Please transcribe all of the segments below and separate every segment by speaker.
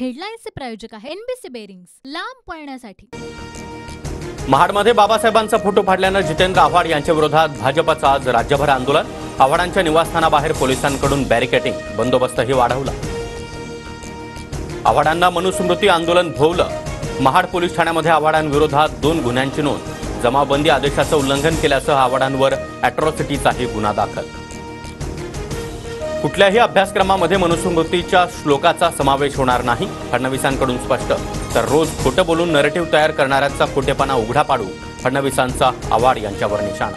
Speaker 1: हेडलाईन्सचे प्रायोजक आहे NBC bearings, लांब पळण्यासाठी।
Speaker 2: महाडमध्ये बाबासाहेबांचा फोटो फाडल्यानं जितेंद्र आव्हाड यांच्या विरोधात भाजपचं आज राज्यभर आंदोलन। आव्हाडांच्या निवासस्थानाबाहेर पोलिसांकडून बॅरिकेडिंग, बंदोबस्तही वाढवला। आव्हाडांना मनुस्मृती आंदोलन भोवलं। महाड पोलीस ठाण्यामध्ये आव्हाडांविरोधात 2 गुन्ह्यांची नोंद। जमाबंदी आदेशाचं उल्लंघन केल्यासह आव्हाडांवर अॅट्रॉसिटीचाही गुन्हा दाखल। कुठल्याही अभ्यासक्रमामध्ये मनुस्मृतीच्या श्लोकाचा समावेश होणार नाही, फडणवीसांकडून स्पष्ट। तर रोज खोटं बोलून नरेटिव्ह तयार करणाऱ्यांचा खोटेपणा उघडा पाडू, फडणवीसांचा आव्हाड यांच्यावर निशाणा।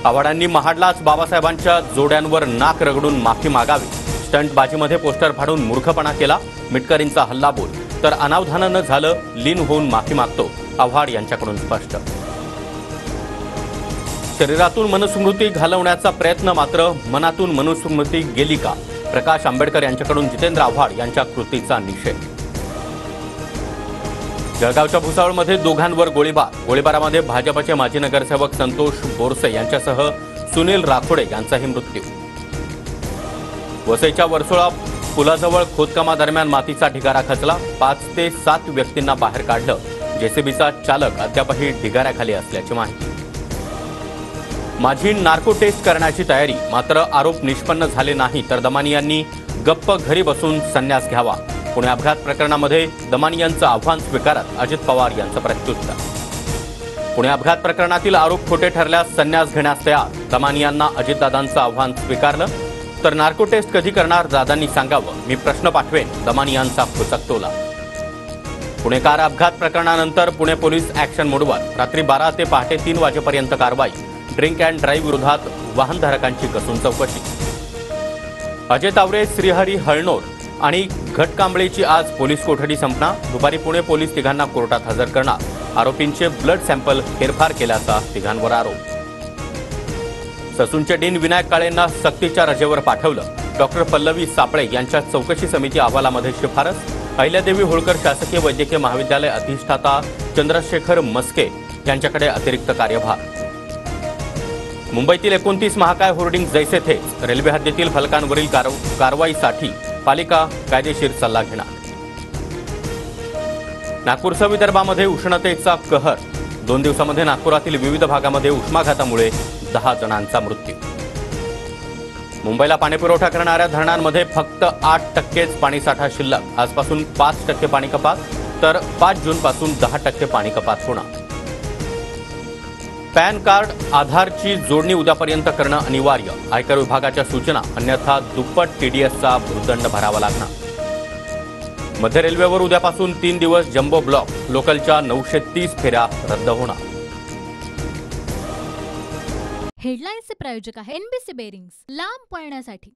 Speaker 2: आव्हाडांनी महाडलाच बाबासाहेबांच्या जोड्यांवर नाक रगडून माफी मागावी। स्टंटबाजीमध्ये पोस्टर फाडून मूर्खपणा केला, मिटकरींचा हल्लाबोल। तर अनावधानानं झालं, लीन होऊन माफी मागतो, आव्हाड यांच्याकडून स्पष्ट। शरीरातून मनुस्मृती घालवण्याचा प्रयत्न, मात्र मनातून मनुस्मृती गेली का? प्रकाश आंबेडकर यांच्याकडून जितेंद्र आव्हाड यांच्या कृतीचा निषेध। जळगावच्या भुसावळमध्ये दोघांवर गोळीबार। गोळीबारामध्ये भाजपचे माजी नगरसेवक संतोष बोरसे यांच्यासह सुनील राखोडे यांचाही मृत्यू। वसईच्या वर्सोळा पुलाजवळ खोदकामादरम्यान मातीचा ढिगारा खचला। 5 ते 7 व्यक्तींना बाहेर काढलं। जेसीबीचा चालक अद्यापही ढिगाऱ्याखाली असल्याची माहिती। माझी नार्को टेस्ट करण्याची तयारी, मात्र आरोप निष्पन्न झाले नाही तर दमानियांनी गप्प घरी बसून संन्यास घ्यावा। पुणे अपघात प्रकरणामध्ये दमानियांचं आव्हान स्वीकारत अजित पवार यांचं प्रत्युत्तर। पुणे अपघात प्रकरणातील आरोप खोटे ठरल्यास संन्यास घेण्यास तयार, दमानियांना अजितदादांचं आव्हान स्वीकारलं। तर नार्को टेस्ट कधी करणार, दादांनी सांगावं, मी प्रश्न पाठवेन, दमानियांचा फुचकतोला। पुणे कार अपघात प्रकरणानंतर पुणे पोलीस ॲक्शन मोडवर। रात्री 12 ते पहाटे 3 वाजेपर्यंत कारवाई। ड्रिंक अँड ड्राईव्ह विरोधात वाहनधारकांची कसून चौकशी। अजय तावरे, श्रीहरी हळनोर आणि घटकांबळेची आज पोलीस कोठडी संपणार। दुपारी पुणे पोलीस तिघांना कोर्टात हजर करणार। आरोपींचे ब्लड सॅम्पल फेरफार केल्याचा तिघांवर आरोप। ससूनचे डीन विनायक काळेंना सक्तीच्या रजेवर पाठवलं। डॉक्टर पल्लवी सापळे यांच्या चौकशी समिती अहवालामध्ये शिफारस। अहिल्यादेवी होळकर शासकीय वैद्यकीय महाविद्यालय अधिष्ठाता चंद्रशेखर मस्के यांच्याकडे अतिरिक्त कार्यभार। मुंबईतील 29 महाकाय होर्डिंग जैसे थे। रेल्वे हद्दीतील फलकांवरील कारवाईसाठी पालिका कायदेशीर सल्ला घेणार। नागपूरसह विदर्भामध्ये उष्णतेचा कहर। 2 दिवसामध्ये नागपुरातील विविध भागामध्ये उष्माघातामुळे 10 जणांचा मृत्यू। मुंबईला पाणीपुरवठा करणाऱ्या धरणांमध्ये फक्त 8% पाणीसाठा शिल्लक। आजपासून 5% पाणी कपात, तर 5 जूनपासून 10% पाणी कपात होणार। पॅन कार्ड आधारची जोडणी उद्यापर्यंत करणं अनिवार्य। आयकर विभागाच्या सूचना, अन्यथा दुप्पट टीडीएसचा भूर्दंड भरावा लागणार। मध्य रेल्वेवर उद्यापासून 3 दिवस जम्बो ब्लॉक। लोकलच्या 930 फेऱ्या रद्द होणार।
Speaker 1: हेडलाईन्सचे प्रायोजक आहे एनबीसी बेरिंग्स, लांब पळण्यासाठी।